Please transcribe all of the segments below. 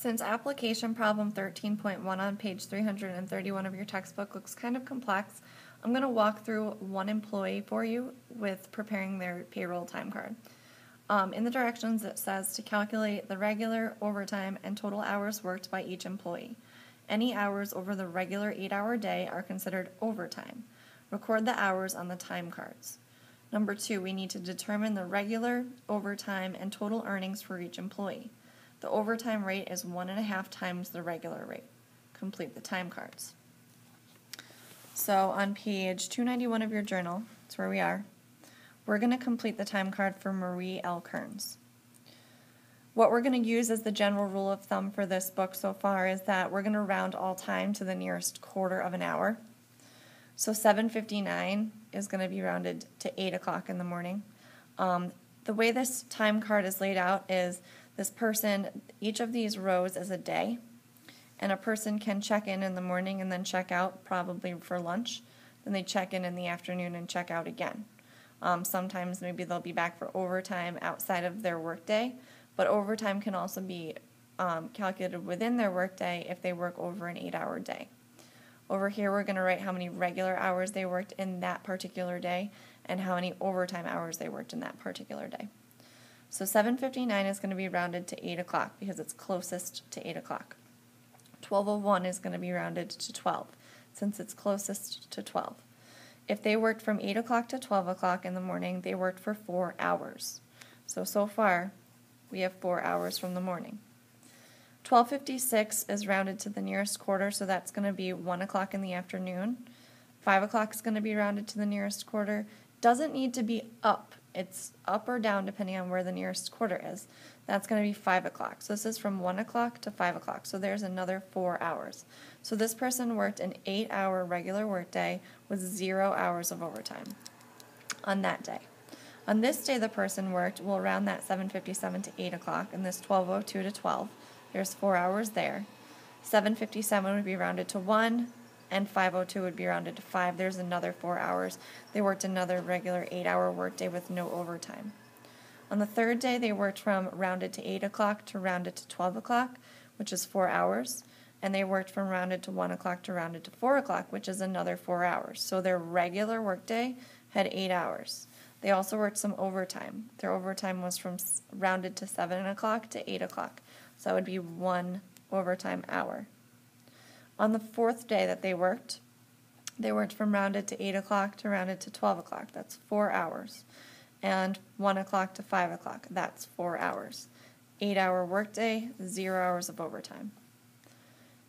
Since application problem 13.1 on page 331 of your textbook looks kind of complex, I'm going to walk through one employee for you with preparing their payroll time card. In the directions it says to calculate the regular, overtime, and total hours worked by each employee. Any hours over the regular 8-hour day are considered overtime. Record the hours on the time cards. Number 2, we need to determine the regular, overtime, and total earnings for each employee. The overtime rate is 1.5 times the regular rate. Complete the time cards. So on page 291 of your journal, that's where we are, we're going to complete the time card for Marie L. Kearns. What we're going to use as the general rule of thumb for this book so far is that we're going to round all time to the nearest quarter of an hour. So 7:59 is going to be rounded to 8 o'clock in the morning. The way this time card is laid out is this person, each of these rows is a day, and a person can check in the morning and then check out probably for lunch. Then they check in the afternoon and check out again. Sometimes maybe they'll be back for overtime outside of their workday, but overtime can also be calculated within their workday if they work over an 8-hour day. Over here we're going to write how many regular hours they worked in that particular day and how many overtime hours they worked in that particular day. So 7:59 is going to be rounded to 8 o'clock because it's closest to 8 o'clock. 12:01 is going to be rounded to 12 since it's closest to 12. If they worked from 8 o'clock to 12 o'clock in the morning, they worked for 4 hours. So far, we have 4 hours from the morning. 12:56 is rounded to the nearest quarter, so that's going to be 1 o'clock in the afternoon. 5 o'clock is going to be rounded to the nearest quarter. Doesn't need to be up. It's up or down depending on where the nearest quarter is. That's going to be 5 o'clock. So this is from 1 o'clock to 5 o'clock. So there's another 4 hours. So this person worked an 8-hour regular workday with 0 hours of overtime on that day. On this day the person worked, we'll round that 7:57 to 8 o'clock, and this 12:02 to 12. There's 4 hours there. 7:57 would be rounded to 1, and 5:02 would be rounded to 5. There's another 4 hours. They worked another regular 8-hour workday with no overtime. On the third day, they worked from rounded to 8 o'clock to rounded to 12 o'clock, which is 4 hours. And they worked from rounded to 1 o'clock to rounded to 4 o'clock, which is another 4 hours. So their regular workday had 8 hours. They also worked some overtime. Their overtime was from rounded to 7 o'clock to 8 o'clock. So that would be 1 overtime hour. On the fourth day that they worked from rounded to 8 o'clock to rounded to 12 o'clock. That's 4 hours. And 1 o'clock to 5 o'clock. That's 4 hours. 8-hour workday, 0 hours of overtime.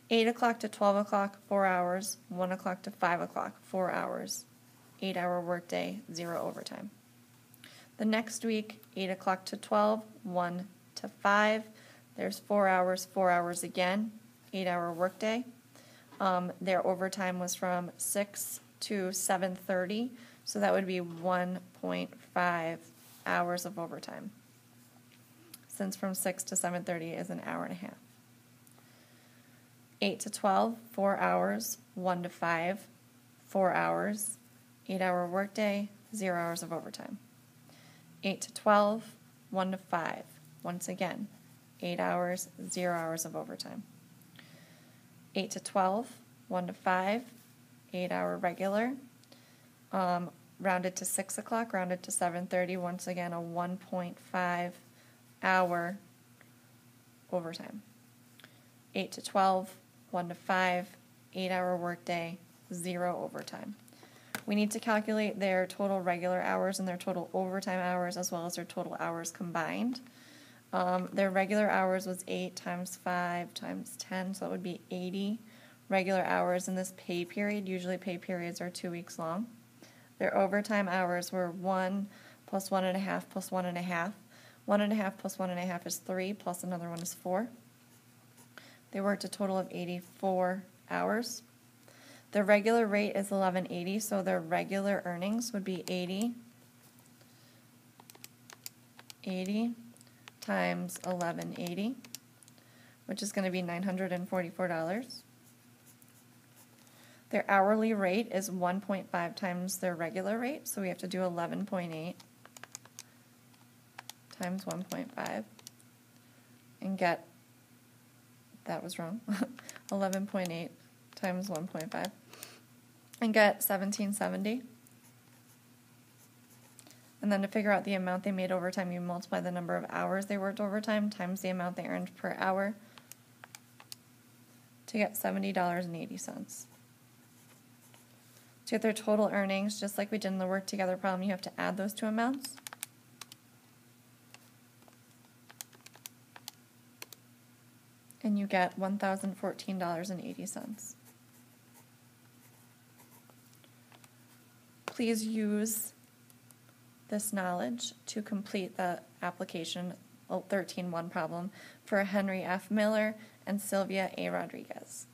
8 o'clock to 12 o'clock, 4 hours. 1 o'clock to 5 o'clock, 4 hours. 8-hour workday, 0 overtime. The next week, 8 o'clock to 12, 1 to 5. There's 4 hours again, 8-hour workday. Their overtime was from 6 to 7:30, so that would be 1.5 hours of overtime, since from 6 to 7:30 is an hour and a half. 8 to 12, 4 hours. 1 to 5, 4 hours. 8-hour workday, 0 hours of overtime. 8 to 12, 1 to 5. Once again, 8 hours, 0 hours of overtime. 8 to 12, 1 to 5, 8-hour regular. Rounded to 6 o'clock, rounded to 7:30. Once again, a 1.5 hour overtime. 8 to 12, 1 to 5, 8-hour workday, 0 overtime. We need to calculate their total regular hours and their total overtime hours as well as their total hours combined. Their regular hours was 8 times 5 times 10, so it would be 80 regular hours in this pay period. Usually pay periods are 2 weeks long. Their overtime hours were 1 plus 1.5 plus 1.5. 1.5 plus 1.5 is 3, plus another one is 4. They worked a total of 84 hours. Their regular rate is $11.80, so their regular earnings would be 80 times $11.80, which is going to be $944. Their hourly rate is 1.5 times their regular rate, so we have to do 11.8 times 1.5 and get that was wrong, 11.8 times 1.5, and get 1770. And then to figure out the amount they made overtime, you multiply the number of hours they worked overtime times the amount they earned per hour to get $70.80. To get their total earnings, just like we did in the work together problem, you have to add those two amounts. And you get $1,014.80. Please use this knowledge to complete the application 13.1 problem for Henry F. Miller and Sylvia A. Rodriguez.